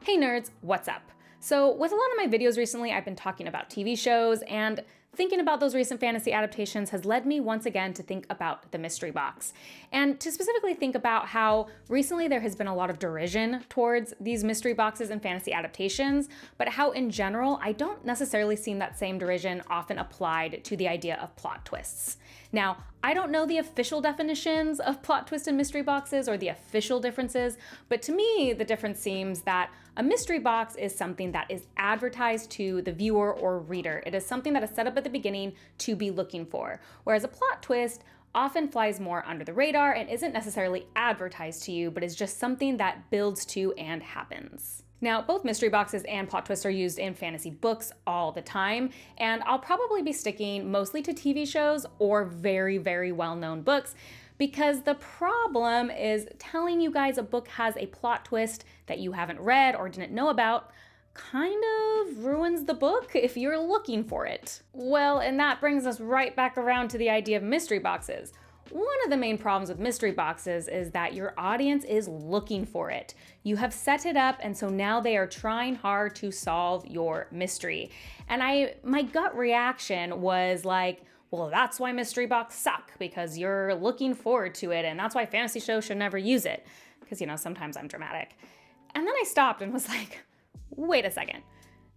Hey nerds, what's up? So with a lot of my videos recently, I've been talking about TV shows, and thinking about those recent fantasy adaptations has led me once again to think about the mystery box, and to specifically think about how recently there has been a lot of derision towards these mystery boxes and fantasy adaptations, but how in general, I don't necessarily see that same derision often applied to the idea of plot twists. Now, I don't know the official definitions of plot twist and mystery boxes or the official differences, but to me, the difference seems that a mystery box is something that is advertised to the viewer or reader. It is something that is set up at the beginning to be looking for, whereas a plot twist often flies more under the radar and isn't necessarily advertised to you, but is just something that builds to and happens. Now, both mystery boxes and plot twists are used in fantasy books all the time, and I'll probably be sticking mostly to TV shows or very, very well-known books, because the problem is telling you guys a book has a plot twist that you haven't read or didn't know about kind of ruins the book if you're looking for it. Well, and that brings us right back around to the idea of mystery boxes. One of the main problems with mystery boxes is that your audience is looking for it. You have set it up, and so now they are trying hard to solve your mystery. And my gut reaction was like, well, that's why mystery boxes suck, because you're looking forward to it, and that's why fantasy shows should never use it. Because, sometimes I'm dramatic. And then I stopped and was like, wait a second.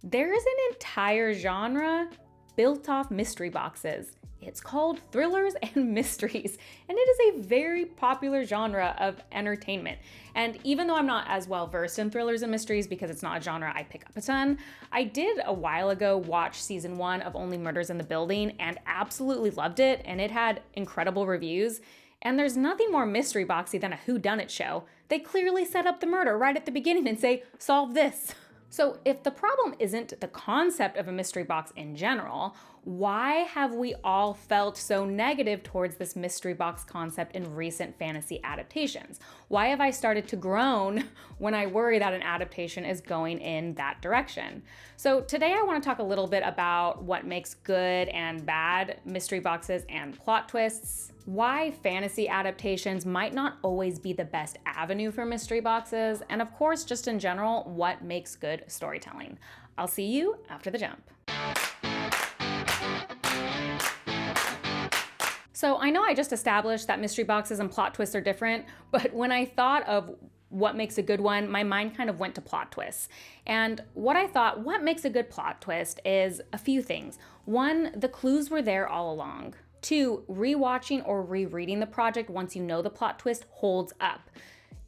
There is an entire genre built off mystery boxes. It's called thrillers and mysteries, and it is a very popular genre of entertainment. And even though I'm not as well versed in thrillers and mysteries because it's not a genre I pick up a ton, I did a while ago watch season 1 of Only Murders in the Building and absolutely loved it, and it had incredible reviews. And there's nothing more mystery boxy than a whodunit show. They clearly set up the murder right at the beginning and say, solve this. So if the problem isn't the concept of a mystery box in general, why have we all felt so negative towards this mystery box concept in recent fantasy adaptations? Why have I started to groan when I worry that an adaptation is going in that direction? So today I want to talk a little bit about what makes good and bad mystery boxes and plot twists, why fantasy adaptations might not always be the best avenue for mystery boxes, and of course, just in general, what makes good storytelling. I'll see you after the jump. So I know I just established that mystery boxes and plot twists are different, but when I thought of what makes a good one, my mind kind of went to plot twists. And what makes a good plot twist is a few things. 1, the clues were there all along. 2, rewatching or rereading the project once you know the plot twist holds up.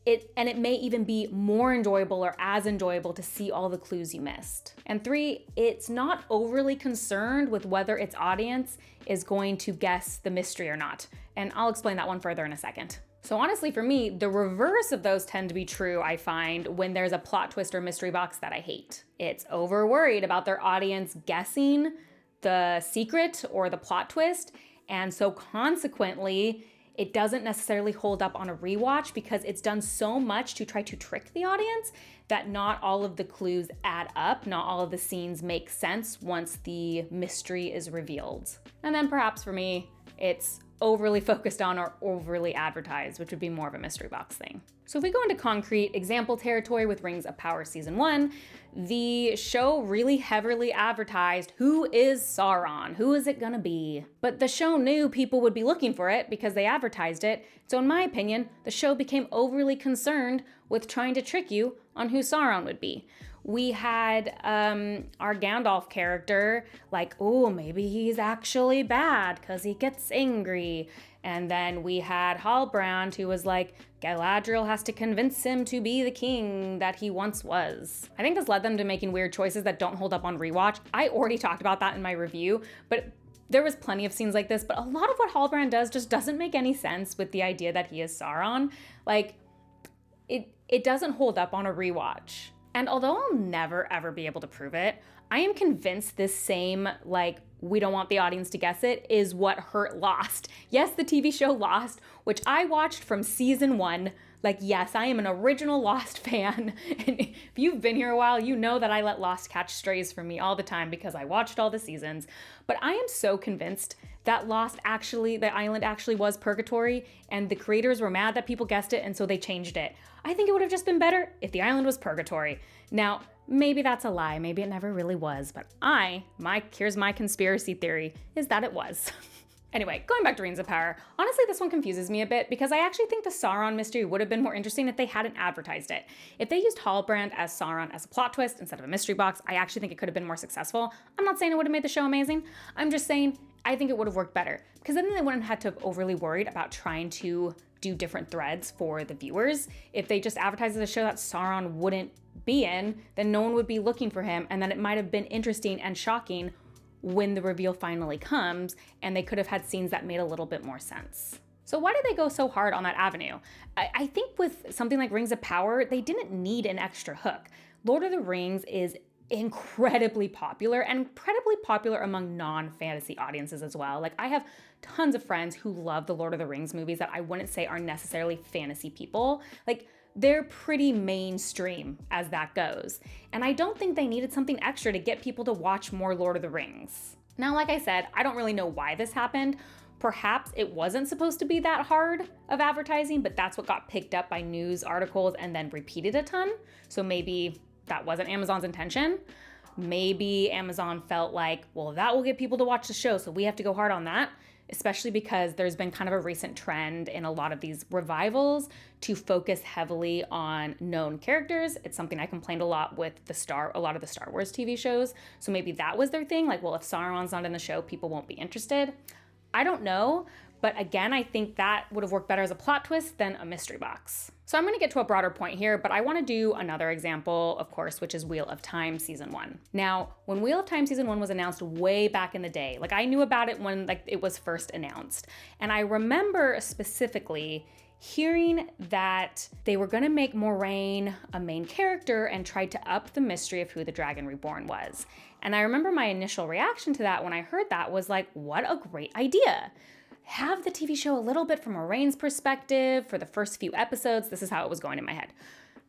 It may even be more enjoyable or as enjoyable to see all the clues you missed. And 3, it's not overly concerned with whether its audience is going to guess the mystery or not. And I'll explain that one further in a second. So honestly, for me, the reverse of those tend to be true, I find, when there's a plot twist or mystery box that I hate. It's over worried about their audience guessing the secret or the plot twist, and so consequently, it doesn't necessarily hold up on a rewatch because it's done so much to try to trick the audience that not all of the clues add up, not all of the scenes make sense once the mystery is revealed. And then perhaps for me, it's overly focused on or overly advertised, which would be more of a mystery box thing. So if we go into concrete example territory with Rings of Power Season 1, the show really heavily advertised who is Sauron, who is it gonna be? But the show knew people would be looking for it because they advertised it, so in my opinion, the show became overly concerned with trying to trick you on who Sauron would be. We had our Gandalf character like, oh, maybe he's actually bad because he gets angry. And then we had Halbrand who was like, Galadriel has to convince him to be the king that he once was. I think this led them to making weird choices that don't hold up on rewatch. I already talked about that in my review, but there was plenty of scenes like this, but a lot of what Halbrand does just doesn't make any sense with the idea that he is Sauron. Like, it doesn't hold up on a rewatch. And although I'll never ever be able to prove it, I am convinced this same, we don't want the audience to guess it, is what hurt Lost. Yes, the TV show Lost, which I watched from season 1. Yes, I am an original Lost fan. And if you've been here a while, you know that I let Lost catch strays from me all the time because I watched all the seasons. But I am so convinced that the island actually was purgatory, and the creators were mad that people guessed it, and so they changed it. I think it would have just been better if the island was purgatory. Now, maybe that's a lie. Maybe it never really was, but here's my conspiracy theory, is that it was. Anyway, going back to Rings of Power, honestly, this one confuses me a bit because I actually think the Sauron mystery would have been more interesting if they hadn't advertised it. If they used Halbrand as Sauron as a plot twist instead of a mystery box, I actually think it could have been more successful. I'm not saying it would have made the show amazing. I'm just saying I think it would have worked better because then they wouldn't have had to have overly worried about trying to do different threads for the viewers. If they just advertised as a show that Sauron wouldn't be in, then no one would be looking for him, and then it might have been interesting and shocking when the reveal finally comes, and they could have had scenes that made a little bit more sense. So why did they go so hard on that avenue? I think with something like Rings of Power, they didn't need an extra hook. Lord of the Rings is incredibly popular among non-fantasy audiences as well. Like, I have tons of friends who love the Lord of the Rings movies that I wouldn't say are necessarily fantasy people. Like, they're pretty mainstream as that goes. And I don't think they needed something extra to get people to watch more Lord of the Rings. Now, like I said, I don't really know why this happened. Perhaps it wasn't supposed to be that hard of advertising, but that's what got picked up by news articles and then repeated a ton. So maybe that wasn't Amazon's intention. Maybe Amazon felt like, well, that will get people to watch the show, so we have to go hard on that. Especially because there's been kind of a recent trend in a lot of these revivals to focus heavily on known characters. It's something I complained a lot with a lot of the Star Wars TV shows. So maybe that was their thing. Like, well, if Sauron's not in the show, people won't be interested. I don't know. But again, I think that would have worked better as a plot twist than a mystery box. So I'm going to get to a broader point here, but I want to do another example, of course, which is Wheel of Time Season 1. Now, when Wheel of Time Season 1 was announced way back in the day, like I knew about it when it was first announced. And I remember specifically hearing that they were going to make Moraine a main character and tried to up the mystery of who the Dragon Reborn was. And I remember my initial reaction to that when I heard that was like, what a great idea. Have the TV show a little bit from Moraine's perspective for the first few episodes. This is how it was going in my head.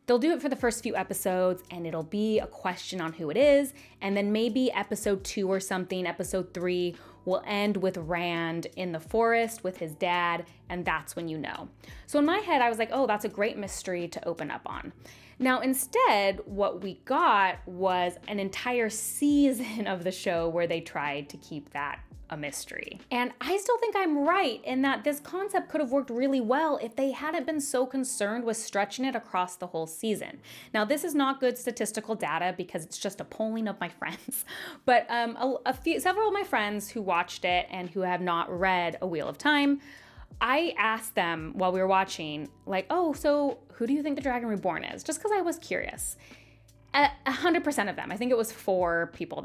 They'll do it for the first few episodes and it'll be a question on who it is. And then maybe episode 2 or something, episode 3 will end with Rand in the forest with his dad. And that's when you know. So in my head, I was like, oh, that's a great mystery to open up on. Now, instead, what we got was an entire season of the show where they tried to keep that a mystery. And I still think I'm right in that this concept could have worked really well if they hadn't been so concerned with stretching it across the whole season. Now, this is not good statistical data because it's just a polling of my friends, but several of my friends who watched it and who have not read A Wheel of Time, I asked them while we were watching, like, oh, so who do you think the Dragon Reborn is? Just because I was curious. 100% of them, I think it was 4 people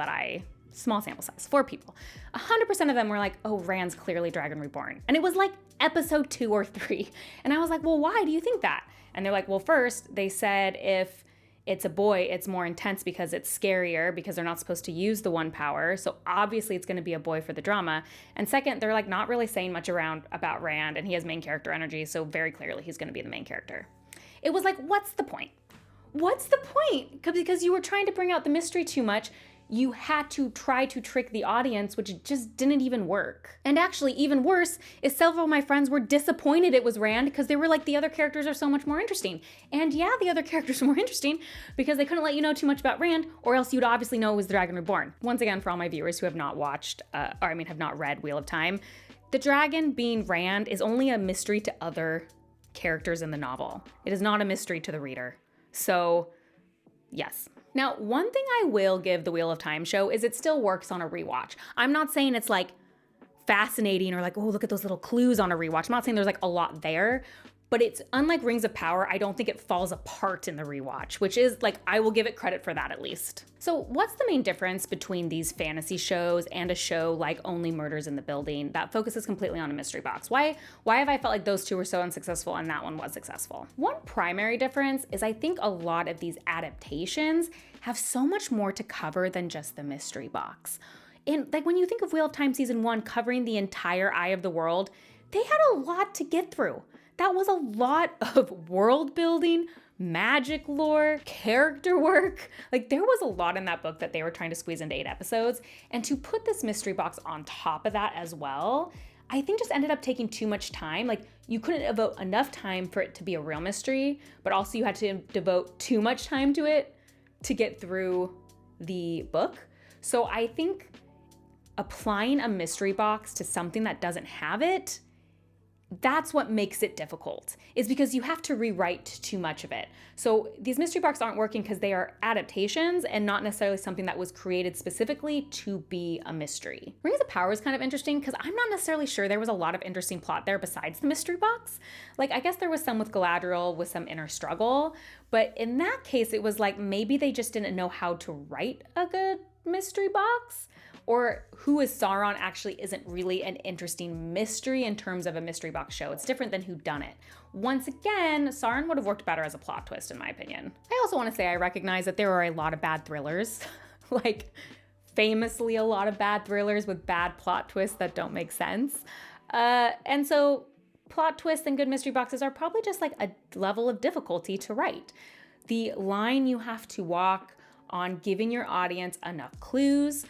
small sample size, 4 people. 100% of them were like, oh, Rand's clearly Dragon Reborn. And it was like episode 2 or 3. And I was like, well, why do you think that? And they're like, well, first, they said if it's a boy, it's more intense because it's scarier because they're not supposed to use the one power. So obviously it's going to be a boy for the drama. And second, they're like not really saying much about Rand, and he has main character energy. So very clearly he's going to be the main character. It was like, what's the point? What's the point? Because you were trying to bring out the mystery too much. You had to try to trick the audience, which just didn't even work. And actually, even worse is several of my friends were disappointed it was Rand because they were like, the other characters are so much more interesting. And yeah, the other characters are more interesting because they couldn't let you know too much about Rand, or else you'd obviously know it was the Dragon Reborn. Once again, for all my viewers who have not have not read Wheel of Time, the dragon being Rand is only a mystery to other characters in the novel. It is not a mystery to the reader. So, yes. Now, one thing I will give the Wheel of Time show is it still works on a rewatch. I'm not saying it's like fascinating or like, oh, look at those little clues on a rewatch. I'm not saying there's like a lot there, but it's unlike Rings of Power. I don't think it falls apart in the rewatch, which is like, I will give it credit for that at least. So what's the main difference between these fantasy shows and a show like Only Murders in the Building that focuses completely on a mystery box? Why have I felt like those two were so unsuccessful and that one was successful? One primary difference is I think a lot of these adaptations have so much more to cover than just the mystery box. And like when you think of Wheel of Time Season 1 covering the entire Eye of the World, they had a lot to get through. That was a lot of world building, magic lore, character work. Like there was a lot in that book that they were trying to squeeze into 8 episodes. And to put this mystery box on top of that as well, I think just ended up taking too much time. Like you couldn't devote enough time for it to be a real mystery, but also you had to devote too much time to it to get through the book. So I think applying a mystery box to something that doesn't have it, that's what makes it difficult, is because you have to rewrite too much of it. So these mystery boxes aren't working because they are adaptations and not necessarily something that was created specifically to be a mystery. Rings of Power is kind of interesting because I'm not necessarily sure there was a lot of interesting plot there besides the mystery box. Like I guess there was some with Galadriel with some inner struggle, but in that case it was like maybe they just didn't know how to write a good mystery box. Or Who is Sauron actually isn't really an interesting mystery in terms of a mystery box show. It's different than Who Done It. Once again, Sauron would have worked better as a plot twist in my opinion. I also want to say I recognize that there are a lot of bad thrillers, like famously a lot of bad thrillers with bad plot twists that don't make sense. And so plot twists and good mystery boxes are probably just like a level of difficulty to write. The line you have to walk on giving your audience enough clues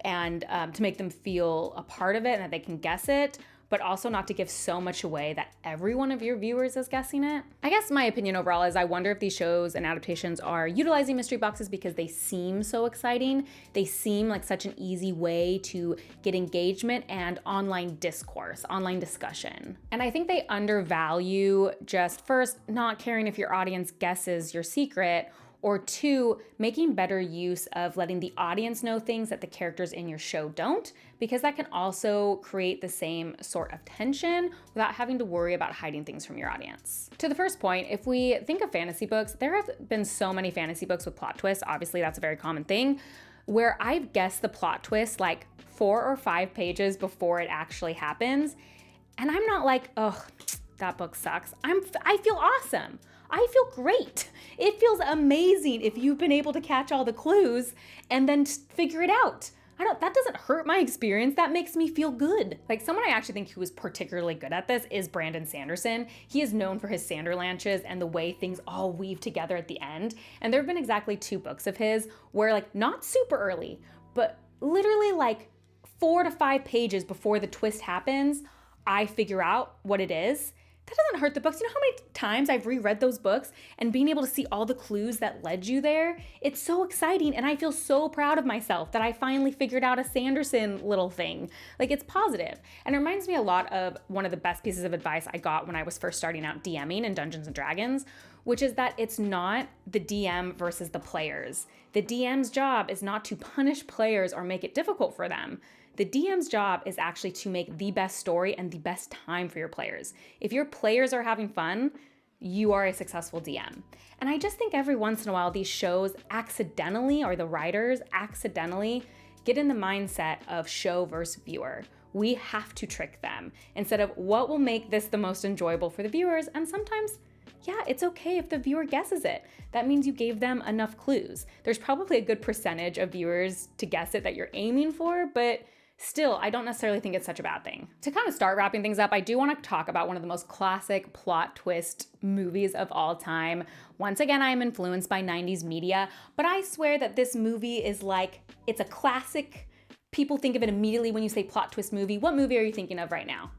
and to make them feel a part of it and that they can guess it, but also not to give so much away that every one of your viewers is guessing it. I guess my opinion overall is I wonder if these shows and adaptations are utilizing mystery boxes because they seem so exciting. They seem like such an easy way to get engagement and online discourse, online discussion. And I think they undervalue just first, not caring if your audience guesses your secret, or 2, making better use of letting the audience know things that the characters in your show don't, because that can also create the same sort of tension without having to worry about hiding things from your audience. To the first point, if we think of fantasy books, there have been so many fantasy books with plot twists, obviously that's a very common thing, where I've guessed the plot twist like 4 or 5 pages before it actually happens, and I'm not like, oh, that book sucks. I feel awesome. I feel great. It feels amazing if you've been able to catch all the clues and then figure it out. That doesn't hurt my experience. That makes me feel good. Like someone I actually think who is particularly good at this is Brandon Sanderson. He is known for his Sanderlanches and the way things all weave together at the end. And there have been exactly 2 books of his where like not super early, but literally like 4 to 5 pages before the twist happens, I figure out what it is. That doesn't hurt the books. You know how many times I've reread those books and being able to see all the clues that led you there? It's so exciting and I feel so proud of myself that I finally figured out a Sanderson little thing. Like it's positive. And it reminds me a lot of one of the best pieces of advice I got when I was first starting out DMing in Dungeons & Dragons, which is that it's not the DM versus the players. The DM's job is not to punish players or make it difficult for them. The DM's job is actually to make the best story and the best time for your players. If your players are having fun, you are a successful DM. And I just think every once in a while these shows accidentally, or the writers accidentally, get in the mindset of show versus viewer. We have to trick them instead of what will make this the most enjoyable for the viewers. And sometimes, yeah, it's okay if the viewer guesses it. That means you gave them enough clues. There's probably a good percentage of viewers to guess it that you're aiming for, but still, I don't necessarily think it's such a bad thing. To kind of start wrapping things up, I do want to talk about one of the most classic plot twist movies of all time. Once again, I am influenced by 90s media, but I swear that this movie is like, it's a classic. People think of it immediately when you say plot twist movie. What movie are you thinking of right now?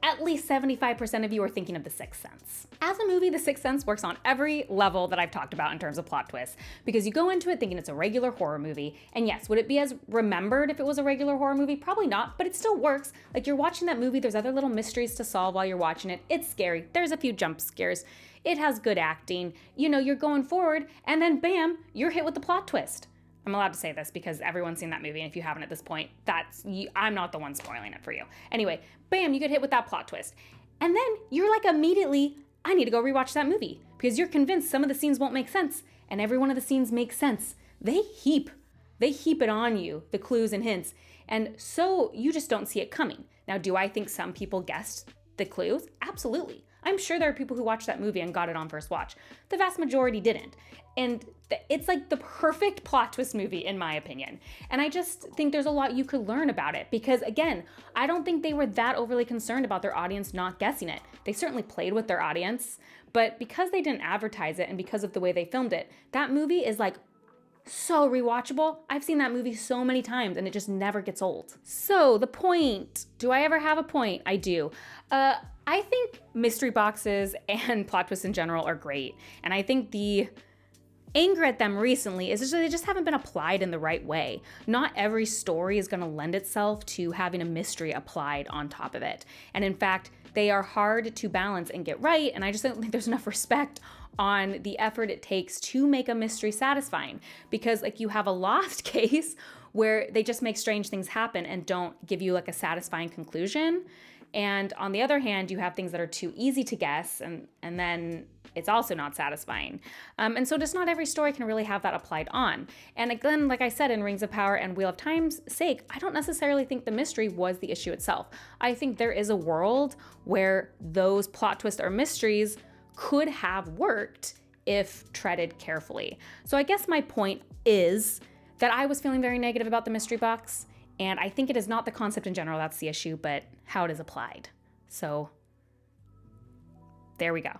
At least 75% of you are thinking of The Sixth Sense. As a movie, The Sixth Sense works on every level that I've talked about in terms of plot twists, because you go into it thinking it's a regular horror movie, and yes, would it be as remembered if it was a regular horror movie? Probably not, but it still works. Like you're watching that movie, there's other little mysteries to solve while you're watching it. It's scary. There's a few jump scares. It has good acting. You know, you're going forward, and then bam, you're hit with the plot twist. I'm allowed to say this because everyone's seen that movie, and if you haven't at this point, I'm not the one spoiling it for you. Anyway, bam, you get hit with that plot twist. And then you're like immediately, I need to go rewatch that movie because you're convinced some of the scenes won't make sense, and every one of the scenes makes sense. They heap it on you, the clues and hints, and so you just don't see it coming. Now, do I think some people guessed the clues? Absolutely. I'm sure there are people who watched that movie and got it on first watch. The vast majority didn't. And it's like the perfect plot twist movie, in my opinion. And I just think there's a lot you could learn about it because, again, I don't think they were that overly concerned about their audience not guessing it. They certainly played with their audience, but because they didn't advertise it and because of the way they filmed it, that movie is like so rewatchable. I've seen that movie so many times and it just never gets old. So the point, do I ever have a point? I do. I think mystery boxes and plot twists in general are great. And I think the anger at them recently is just that they just haven't been applied in the right way. Not every story is going to lend itself to having a mystery applied on top of it. And in fact, they are hard to balance and get right. And I just don't think there's enough respect on the effort it takes to make a mystery satisfying. Because like you have a Lost case where they just make strange things happen and don't give you like a satisfying conclusion. And on the other hand, you have things that are too easy to guess, and then it's also not satisfying. And so just not every story can really have that applied on. And again, like I said, in Rings of Power and Wheel of Time's sake, I don't necessarily think the mystery was the issue itself. I think there is a world where those plot twists or mysteries could have worked if treaded carefully. So I guess my point is that I was feeling very negative about the mystery box. And I think it is not the concept in general that's the issue, but how it is applied. So there we go.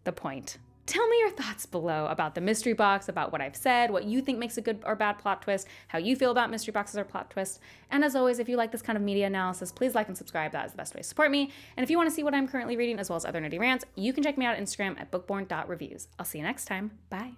The point. Tell me your thoughts below about the mystery box, about what I've said, what you think makes a good or bad plot twist, how you feel about mystery boxes or plot twists. And as always, if you like this kind of media analysis, please like and subscribe. That is the best way to support me. And if you want to see what I'm currently reading as well as other nerdy rants, you can check me out on Instagram at bookborn.reviews. I'll see you next time. Bye.